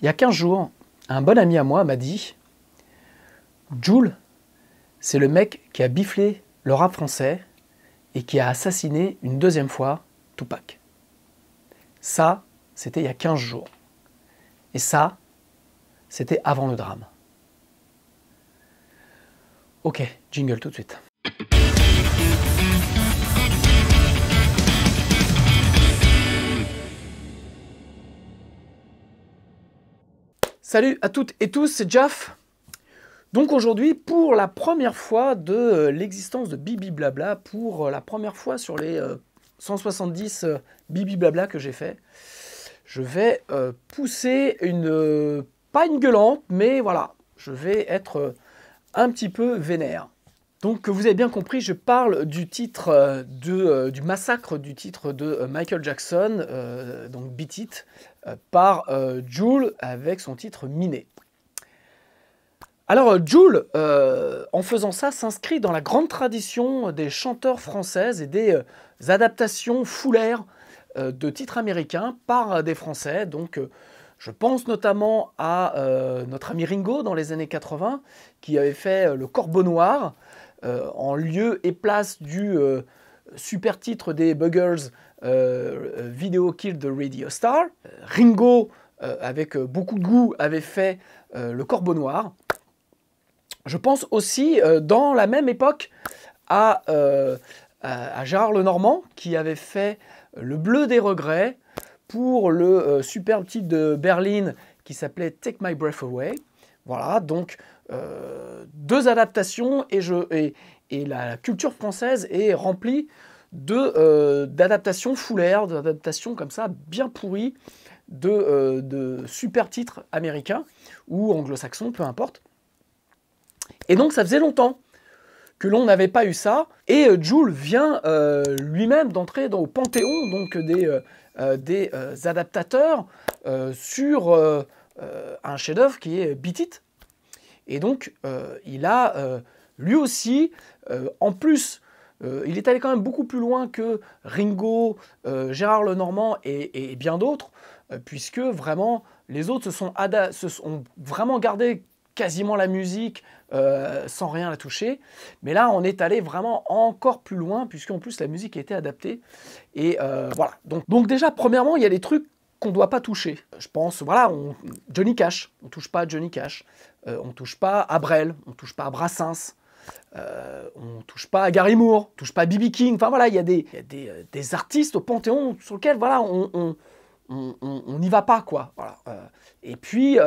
Il y a 15 jours, un bon ami à moi m'a dit « Jul, c'est le mec qui a biflé le rap français et qui a assassiné une deuxième fois Tupac. » Ça, c'était il y a 15 jours. Et ça, c'était avant le drame. Ok, jingle tout de suite. Salut à toutes et tous, c'est Jeff. Donc aujourd'hui, pour la première fois de l'existence de Bibi Blabla, pour la première fois sur les 170 Bibi Blabla que j'ai fait, je vais pousser pas une gueulante, mais voilà, je vais être un petit peu vénère. Donc vous avez bien compris, je parle du titre du massacre du titre de Michael Jackson, donc Beat It, par Jul avec son titre Miné. Alors Jul, en faisant ça, s'inscrit dans la grande tradition des chanteurs françaises et des adaptations foulaires de titres américains par des Français. Donc je pense notamment à notre ami Ringo dans les années 80, qui avait fait Le Corbeau Noir, en lieu et place du super titre des Buggers, Video Killed the Radio Star. Ringo, avec beaucoup de goût, avait fait Le Corbeau Noir. Je pense aussi, dans la même époque, à Gérard Lenormand, qui avait fait Le Bleu des Regrets pour le superbe titre de Berlin qui s'appelait Take My Breath Away. Voilà, donc deux adaptations et la culture française est remplie d'adaptations foulaires, d'adaptations comme ça bien pourries de super titres américains ou anglo-saxons, peu importe. Et donc ça faisait longtemps que l'on n'avait pas eu ça, et Jul vient lui-même d'entrer au panthéon donc des adaptateurs sur un chef-d'œuvre qui est Beat It. Et donc il a lui aussi, en plus, il est allé quand même beaucoup plus loin que Ringo, Gérard Lenormand et bien d'autres, puisque vraiment les autres se sont vraiment gardé quasiment la musique sans rien la toucher. Mais là, on est allé vraiment encore plus loin, puisqu'en plus la musique a été adaptée. Et voilà. Donc déjà, premièrement, il y a des trucs qu'on ne doit pas toucher. Je pense, voilà, Johnny Cash, on ne touche pas à Johnny Cash. On ne touche pas à Brel, on ne touche pas à Brassens. On ne touche pas à Gary Moore, on ne touche pas à B.B. King. Enfin voilà, il y a des artistes au Panthéon sur lesquels voilà, on n'y va pas, quoi. Voilà. Et puis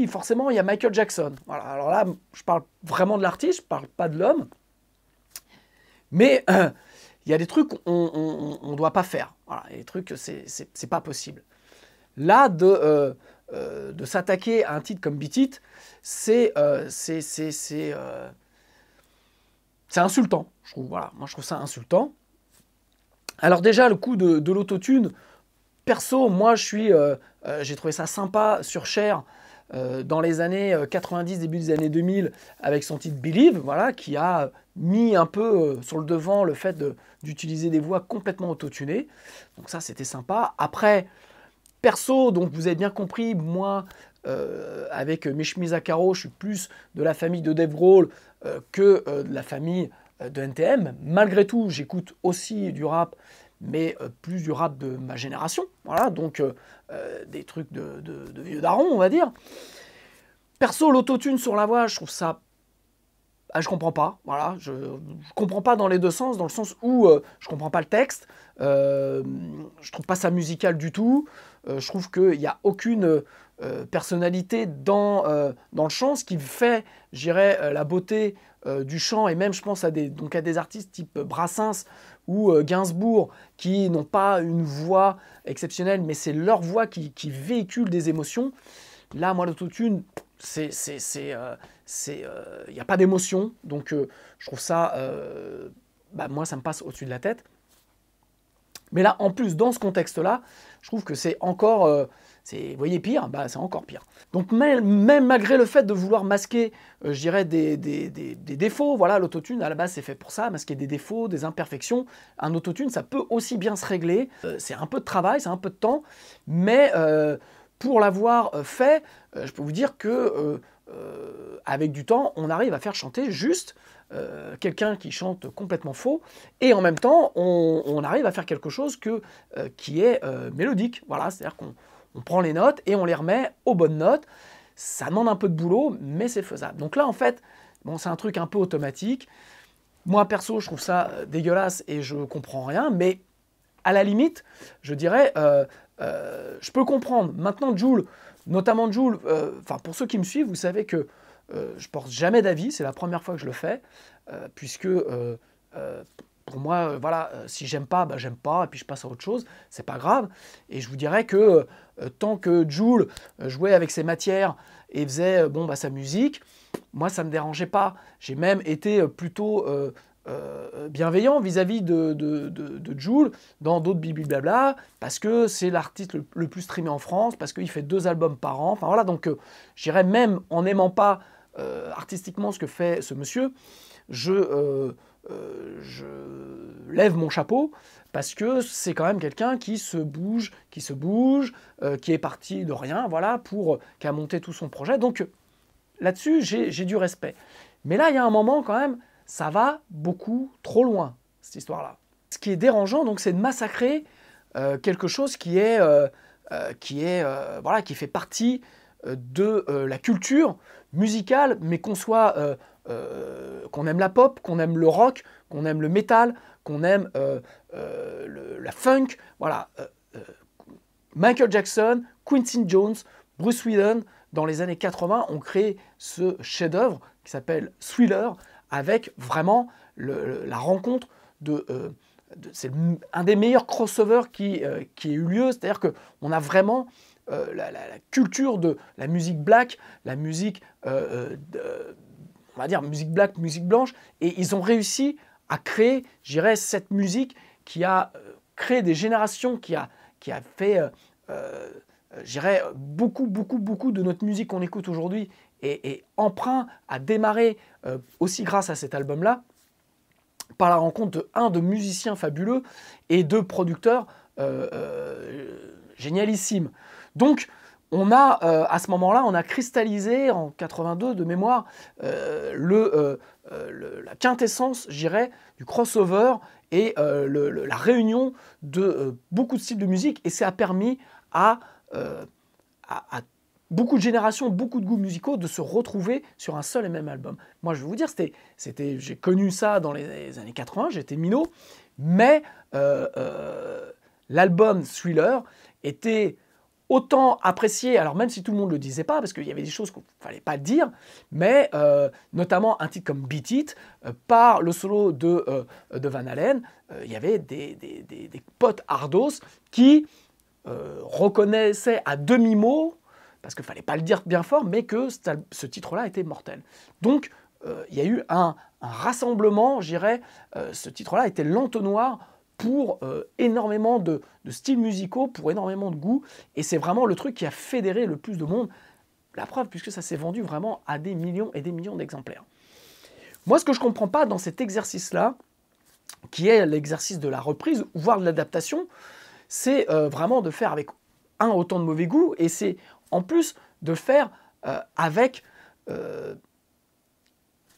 forcément, il y a Michael Jackson. Voilà. Alors là, je parle vraiment de l'artiste, je ne parle pas de l'homme. Mais il y a des trucs qu'on ne doit pas faire. Voilà. Et des trucs, c'est pas possible. Là, de s'attaquer à un titre comme Beat It, c'est insultant. Je trouve, voilà. Moi, je trouve ça insultant. Alors déjà, le coup de l'autotune, perso, moi, j'ai trouvé ça sympa sur Cher dans les années 90, début des années 2000, avec son titre Believe, voilà, qui a mis un peu sur le devant le fait d'utiliser des voix complètement autotunées. Donc ça, c'était sympa. Après, perso, donc vous avez bien compris, moi, avec mes chemises à carreaux, je suis plus de la famille de Dave Grohl que de la famille de NTM. Malgré tout, j'écoute aussi du rap, mais plus du rap de ma génération, voilà, donc des trucs de vieux darons, on va dire. Perso, l'autotune sur la voix, je trouve ça... je comprends pas, voilà, je comprends pas dans les deux sens, dans le sens où je comprends pas le texte, je trouve pas ça musical du tout, je trouve qu'il n'y a aucune personnalité dans le chant, ce qui fait, je dirais, la beauté du chant, et même je pense à des artistes type Brassens ou Gainsbourg, qui n'ont pas une voix exceptionnelle, mais c'est leur voix qui véhicule des émotions. Là, moi, l'autotune, il n'y a pas d'émotion, donc je trouve ça, moi, ça me passe au-dessus de la tête. Mais là, en plus, dans ce contexte-là, je trouve que c'est encore, vous voyez, pire, c'est encore pire. Donc même malgré le fait de vouloir masquer, je dirais, des défauts, voilà, l'autotune, à la base, c'est fait pour ça, masquer des défauts, des imperfections. Un autotune, ça peut aussi bien se régler. C'est un peu de travail, c'est un peu de temps, mais pour l'avoir fait, je peux vous dire que avec du temps, on arrive à faire chanter juste quelqu'un qui chante complètement faux, et en même temps, on arrive à faire quelque chose qui est mélodique. Voilà, c'est-à-dire qu'on prend les notes et on les remet aux bonnes notes. Ça demande un peu de boulot, mais c'est faisable. Donc là, en fait, bon, c'est un truc un peu automatique. Moi, perso, je trouve ça dégueulasse et je comprends rien, mais à la limite, je dirais, je peux comprendre. Maintenant, Jul, notamment Jul, pour ceux qui me suivent, vous savez que je porte jamais d'avis, c'est la première fois que je le fais, puisque pour moi, voilà, si j'aime pas, bah, j'aime pas, et puis je passe à autre chose, c'est pas grave. Et je vous dirais que tant que Jul jouait avec ses matières et faisait bon, bah, sa musique, moi ça me dérangeait pas. J'ai même été plutôt bienveillant vis-à-vis de Jul dans d'autres blabla, parce que c'est l'artiste le plus streamé en France, parce qu'il fait 2 albums par an. Enfin voilà, donc je dirais même en n'aimant pas artistiquement ce que fait ce monsieur, je lève mon chapeau parce que c'est quand même quelqu'un qui se bouge, qui est parti de rien, voilà, qui a monté tout son projet. Donc là-dessus, j'ai du respect. Mais là, il y a un moment quand même, ça va beaucoup trop loin, cette histoire-là. Ce qui est dérangeant, donc, c'est de massacrer quelque chose qui fait partie de la culture musicale, mais qu'on aime la pop, qu'on aime le rock, qu'on aime le métal, qu'on aime la funk, voilà. Michael Jackson, Quincy Jones, Bruce Wheaton, dans les années 80, ont créé ce chef-d'œuvre qui s'appelle Thriller, avec vraiment la rencontre c'est un des meilleurs crossovers qui ait eu lieu, c'est-à-dire qu'on a vraiment la culture de la musique black, la musique, on va dire musique black, musique blanche, et ils ont réussi à créer, je dirais, cette musique qui a créé des générations, qui a fait, je dirais, beaucoup de notre musique qu'on écoute aujourd'hui et emprunt à démarrer aussi grâce à cet album-là, par la rencontre de musiciens fabuleux et de producteurs génialissimes. Donc, on a, à ce moment-là, on a cristallisé en 82 de mémoire la quintessence, je dirais, du crossover et la réunion de beaucoup de styles de musique, et ça a permis à beaucoup de générations, beaucoup de goûts musicaux de se retrouver sur un seul et même album. Moi, je vais vous dire, j'ai connu ça dans les années 80, j'étais minot, mais l'album Thriller était autant apprécié, alors même si tout le monde ne le disait pas, parce qu'il y avait des choses qu'il ne fallait pas dire, mais notamment un titre comme Beat It, par le solo de Van Halen, il y avait des potes ardos qui reconnaissaient à demi-mot, parce qu'il ne fallait pas le dire bien fort, mais que ce titre-là était mortel. Donc, il y a eu un rassemblement, je dirais, ce titre-là était l'entonnoir pour énormément de styles musicaux, pour énormément de goûts, et c'est vraiment le truc qui a fédéré le plus de monde. La preuve, puisque ça s'est vendu vraiment à des millions et des millions d'exemplaires. Moi, ce que je ne comprends pas dans cet exercice-là, qui est l'exercice de la reprise, voire de l'adaptation, c'est vraiment de faire avec autant de mauvais goût, et c'est en plus de faire avec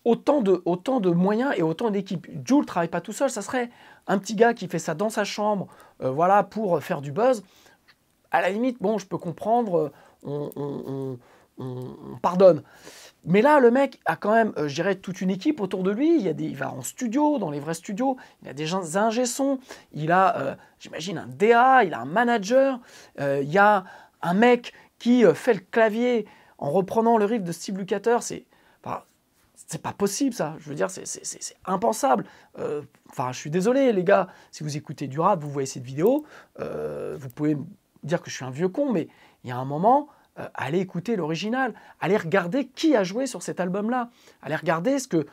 autant de moyens et autant d'équipes. Jul ne travaille pas tout seul, ça serait un petit gars qui fait ça dans sa chambre, voilà, pour faire du buzz. À la limite, bon, je peux comprendre, on pardonne. Mais là, le mec a quand même, je dirais, toute une équipe autour de lui. Il va en studio, dans les vrais studios. Il a des ingé son. Il a, j'imagine, un DA. Il a un manager. Il y a un mec qui fait le clavier en reprenant le riff de Steve Lukather. C'est pas possible, ça. Je veux dire, c'est impensable. Je suis désolé, les gars. Si vous écoutez du rap, vous voyez cette vidéo, vous pouvez me dire que je suis un vieux con, mais il y a un moment... allez écouter l'original, allez regarder qui a joué sur cet album-là, allez regarder ce que,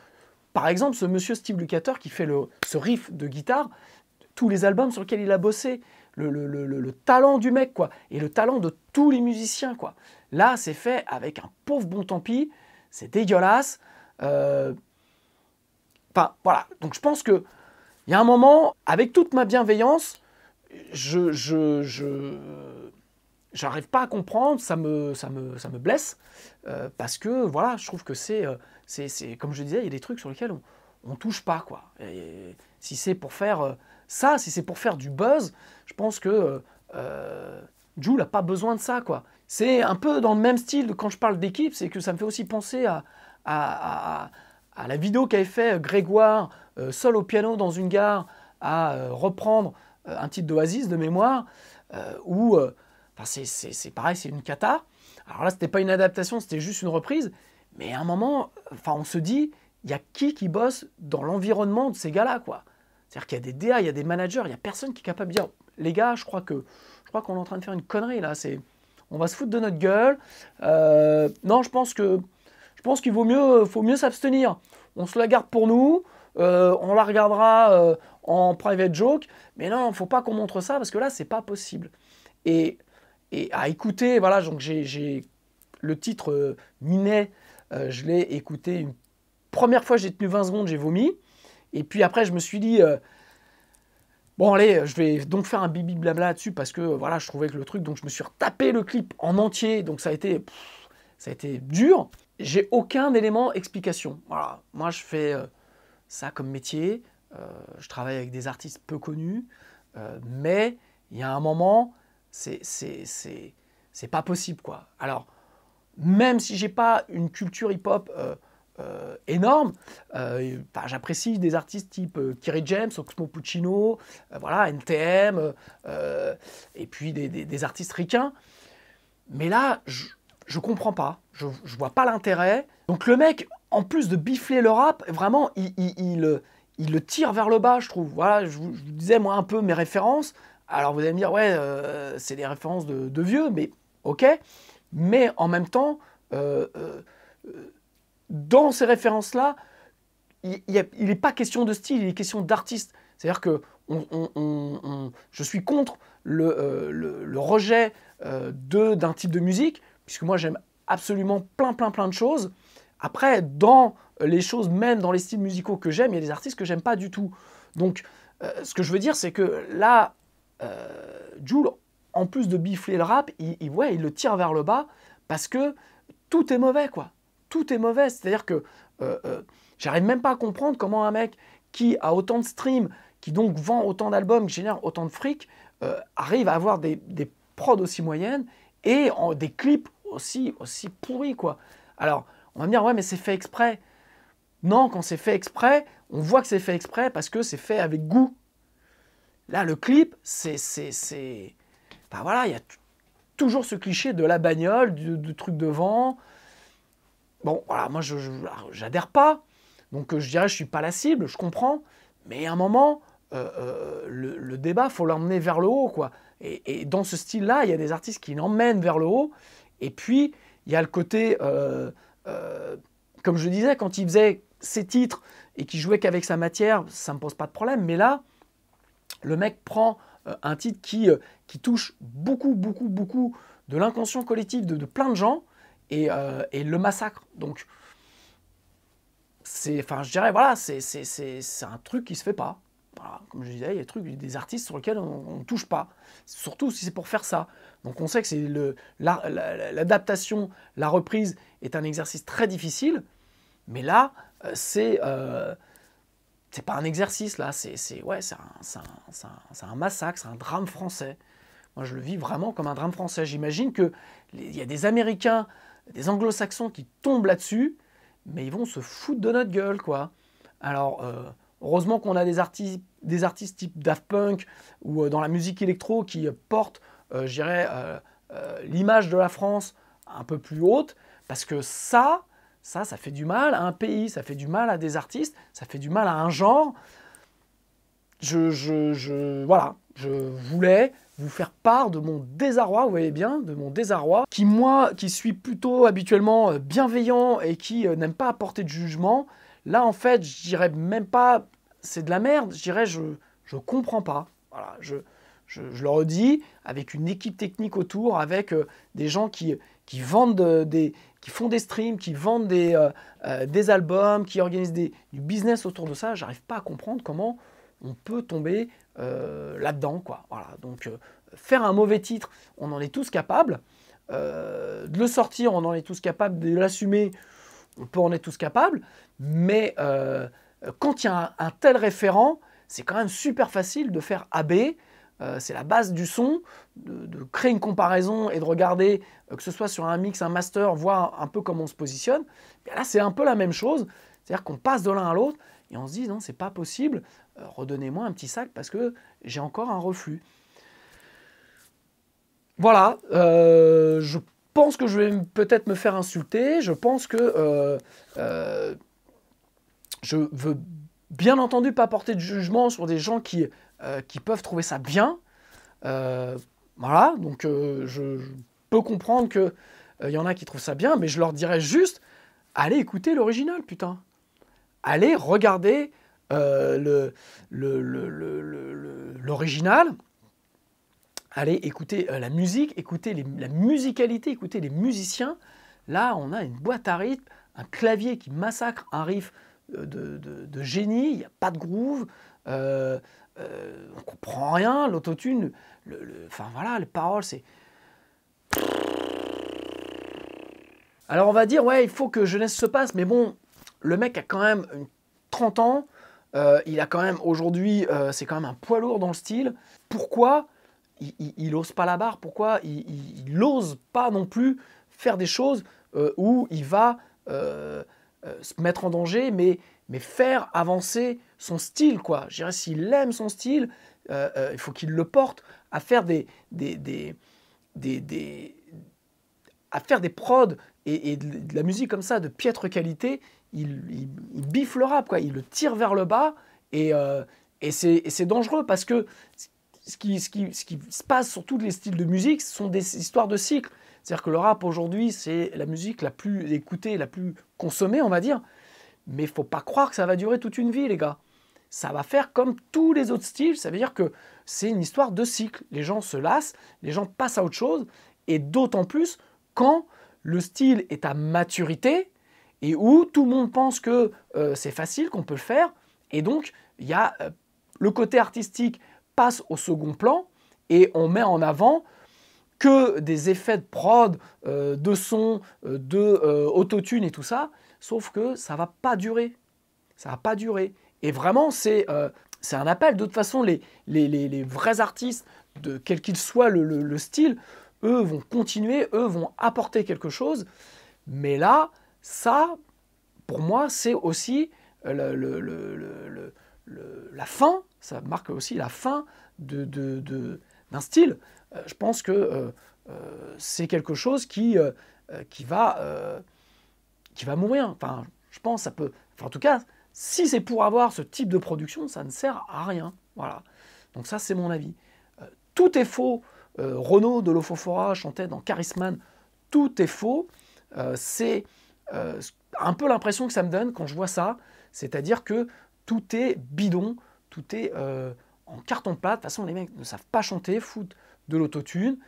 par exemple, ce monsieur Steve Lukather qui fait ce riff de guitare, tous les albums sur lesquels il a bossé, le talent du mec, quoi, et le talent de tous les musiciens, quoi. Là, c'est fait avec un pauvre bon tant pis, c'est dégueulasse. Voilà, donc je pense qu'il y a un moment, avec toute ma bienveillance, je j'arrive pas à comprendre, ça me blesse, parce que voilà, je trouve que c'est comme je disais, il y a des trucs sur lesquels on touche pas, quoi. Et si c'est pour faire ça, si c'est pour faire du buzz, je pense que Jul n'a pas besoin de ça, quoi. C'est un peu dans le même style de quand je parle d'équipe, c'est que ça me fait aussi penser à la vidéo qu'avait fait Grégoire, seul au piano dans une gare, à reprendre un titre d'Oasis de mémoire, où c'est pareil, c'est une cata. Alors là, c'était pas une adaptation, c'était juste une reprise, mais à un moment, on se dit, il y a qui bosse dans l'environnement de ces gars-là, quoi. C'est-à-dire qu'il y a des DA, il y a des managers, il n'y a personne qui est capable de dire, les gars, je crois qu'on est en train de faire une connerie là, on va se foutre de notre gueule. Non, je pense qu'il faut mieux s'abstenir. On se la garde pour nous, on la regardera en private joke, mais non, il ne faut pas qu'on montre ça parce que là, c'est pas possible. Et à écouter, voilà, donc j'ai le titre Minet, je l'ai écouté une première fois, j'ai tenu 20 secondes, j'ai vomi. Et puis après, je me suis dit, bon allez, je vais donc faire un bibi blabla là-dessus parce que voilà, je trouvais que le truc, donc je me suis retapé le clip en entier, donc ça a été dur. J'ai aucun élément explication. Voilà, moi je fais ça comme métier, je travaille avec des artistes peu connus, mais il y a un moment, c'est pas possible, quoi. Alors, même si j'ai pas une culture hip-hop énorme, j'apprécie des artistes type Kerry James, Oxmo Puccino, voilà, NTM, et puis des artistes ricains. Mais là, je comprends pas, je vois pas l'intérêt. Donc le mec, en plus de bifler le rap, vraiment, il le tire vers le bas, je trouve. Voilà, je vous disais, moi, un peu mes références. Alors vous allez me dire, ouais, c'est des références de vieux, mais ok. Mais en même temps, dans ces références-là, il n'est pas question de style, il est question d'artiste. C'est-à-dire que je suis contre le rejet d'un type de musique, puisque moi j'aime absolument plein de choses. Après, dans les choses, même dans les styles musicaux que j'aime, il y a des artistes que j'aime pas du tout. Donc, ce que je veux dire, c'est que là, Jul, en plus de bifler le rap, il le tire vers le bas, parce que tout est mauvais, quoi. Tout est mauvais. C'est-à-dire que j'arrive même pas à comprendre comment un mec qui a autant de streams, qui donc vend autant d'albums, qui génère autant de fric, arrive à avoir des prods aussi moyennes et des clips aussi pourris, quoi. Alors, on va me dire, ouais, mais c'est fait exprès. Non, quand c'est fait exprès, on voit que c'est fait exprès parce que c'est fait avec goût. Là, le clip, voilà, il y a toujours ce cliché de la bagnole, du truc devant. Bon, voilà, moi, j'adhère pas. Donc, je dirais, je suis pas la cible, je comprends. Mais à un moment, le débat, faut l'emmener vers le haut, quoi. Et dans ce style-là, il y a des artistes qui l'emmènent vers le haut. Et puis, il y a le côté, comme je disais, quand il faisait ses titres et qu'il jouait qu'avec sa matière, ça ne me pose pas de problème. Mais là, le mec prend un titre qui touche beaucoup de l'inconscient collectif de plein de gens et le massacre. Donc, je dirais, voilà, c'est un truc qui se fait pas. Voilà, comme je disais, il y a des artistes sur lesquels on ne touche pas, surtout si c'est pour faire ça. Donc on sait que l'adaptation, la reprise est un exercice très difficile, mais là, c'est pas un exercice, là, c'est un massacre, c'est un drame français. Moi, je le vis vraiment comme un drame français. J'imagine qu'il y a des Américains, des Anglo-Saxons qui tombent là-dessus, mais ils vont se foutre de notre gueule, quoi. Alors, heureusement qu'on a des artistes type Daft Punk ou dans la musique électro qui portent, je dirais, l'image de la France un peu plus haute, parce que ça fait du mal à un pays, ça fait du mal à des artistes, ça fait du mal à un genre. Voilà, je voulais vous faire part de mon désarroi, vous voyez bien, de mon désarroi, moi, qui suis plutôt habituellement bienveillant et qui n'aime pas apporter de jugement, là, en fait, je dirais même pas, c'est de la merde, je dirais, je comprends pas. Voilà, je le redis, avec une équipe technique autour, avec des gens qui vendent qui font des streams, qui vendent des albums, qui organisent du business autour de ça, j'arrive pas à comprendre comment on peut tomber là-dedans, quoi. Voilà. Donc, faire un mauvais titre, on en est tous capables. De le sortir, on en est tous capables. De l'assumer, on peut en être tous capables. Mais quand il y a un tel référent, c'est quand même super facile de faire AB. C'est la base du son, de créer une comparaison et de regarder, que ce soit sur un mix, un master, voir un peu comment on se positionne. Et là, c'est un peu la même chose. C'est-à-dire qu'on passe de l'un à l'autre et on se dit non, c'est pas possible. Redonnez-moi un petit sac parce que j'ai encore un reflux. Voilà, je pense que je vais peut-être me faire insulter. Je pense que je veux bien entendu pas porter de jugement sur des gens qui peuvent trouver ça bien. Voilà, donc je peux comprendre qu'il y en a qui trouvent ça bien, mais je leur dirais juste, allez écouter l'original, putain. Allez regarder l'original. Allez écouter la musique, écouter la musicalité, écouter les musiciens. Là, on a une boîte à rythme, un clavier qui massacre un riff de génie, il n'y a pas de groove, on ne comprend rien, l'autotune, enfin voilà, les paroles, c'est... Alors on va dire, ouais, il faut que jeunesse se passe, mais bon, le mec a quand même 30 ans, il a quand même aujourd'hui, c'est quand même un poids lourd dans le style. Pourquoi il n'ose pas la barre? Pourquoi il n'ose pas non plus faire des choses où il va se mettre en danger, mais faire avancer son style, quoi. Je dirais, s'il aime son style, il faut qu'il le porte à faire à faire des prods et de la musique comme ça, de piètre qualité. Il biffe le rap, quoi. Il le tire vers le bas et c'est dangereux parce que ce qui se passe sur tous les styles de musique, ce sont des histoires de cycles. C'est-à-dire que le rap aujourd'hui, c'est la musique la plus écoutée, la plus consommée, on va dire. Mais il ne faut pas croire que ça va durer toute une vie, les gars. Ça va faire comme tous les autres styles, ça veut dire que c'est une histoire de cycle. Les gens se lassent, les gens passent à autre chose, et d'autant plus quand le style est à maturité et où tout le monde pense que c'est facile, qu'on peut le faire, et donc il y a le côté artistique passe au second plan et on met en avant que des effets de prod, de son, autotune et tout ça, sauf que ça va pas durer. Ça va pas durer. Et vraiment, c'est un appel. De toute façon, les vrais artistes, quel qu'il soit le style, eux vont continuer, eux vont apporter quelque chose. Mais là, ça, pour moi, c'est aussi la fin, ça marque aussi la fin d'un style. Je pense que c'est quelque chose qui va mourir. Enfin, je pense ça peut... Enfin, en tout cas, si c'est pour avoir ce type de production, ça ne sert à rien. Voilà. Donc ça, c'est mon avis. Tout est faux. Renaud de l'Ofofora chantait dans Charisman. Tout est faux. C'est un peu l'impression que ça me donne quand je vois ça. C'est-à-dire que tout est bidon, tout est en carton-pâte. De toute façon, les mecs ne savent pas chanter, foutent de l'autotune.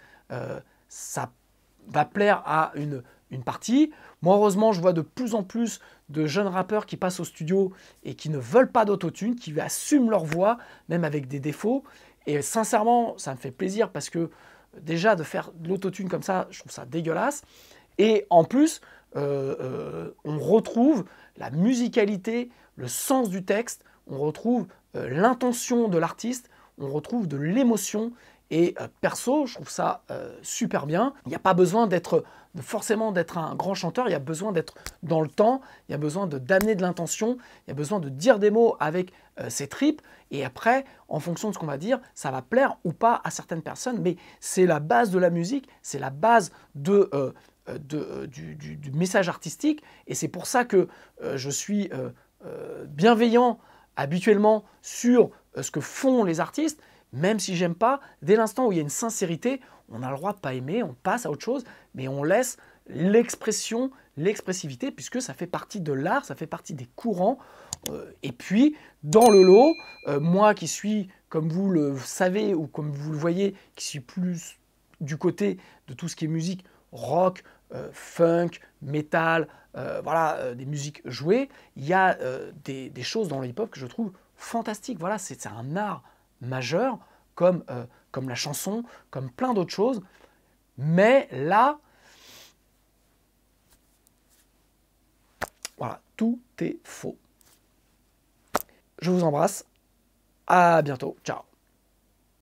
Ça va plaire à une partie. Moi, heureusement, je vois de plus en plus de jeunes rappeurs qui passent au studio et qui ne veulent pas d'autotune, qui assument leur voix, même avec des défauts. Et sincèrement, ça me fait plaisir parce que déjà, de faire de l'autotune comme ça, je trouve ça dégueulasse. Et en plus, on retrouve la musicalité, le sens du texte, on retrouve l'intention de l'artiste, on retrouve de l'émotion. Et perso, je trouve ça super bien. Il n'y a pas besoin forcément d'être un grand chanteur, il y a besoin d'être dans le temps, il y a besoin d'amener de l'intention, il y a besoin de dire des mots avec ses tripes. Et après, en fonction de ce qu'on va dire, ça va plaire ou pas à certaines personnes. Mais c'est la base de la musique, c'est la base du message artistique. Et c'est pour ça que je suis bienveillant habituellement sur ce que font les artistes. Même si j'aime pas, dès l'instant où il y a une sincérité, on a le droit de pas aimer, on passe à autre chose, mais on laisse l'expression, l'expressivité, puisque ça fait partie de l'art, ça fait partie des courants. Et puis, dans le lot, moi qui suis, comme vous le savez ou comme vous le voyez, qui suis plus du côté de tout ce qui est musique rock, funk, metal, voilà, des musiques jouées, il y a des choses dans le hip-hop que je trouve fantastiques. Voilà, c'est un art majeurs, comme la chanson, comme plein d'autres choses. Mais là, voilà, tout est faux. Je vous embrasse. À bientôt. Ciao.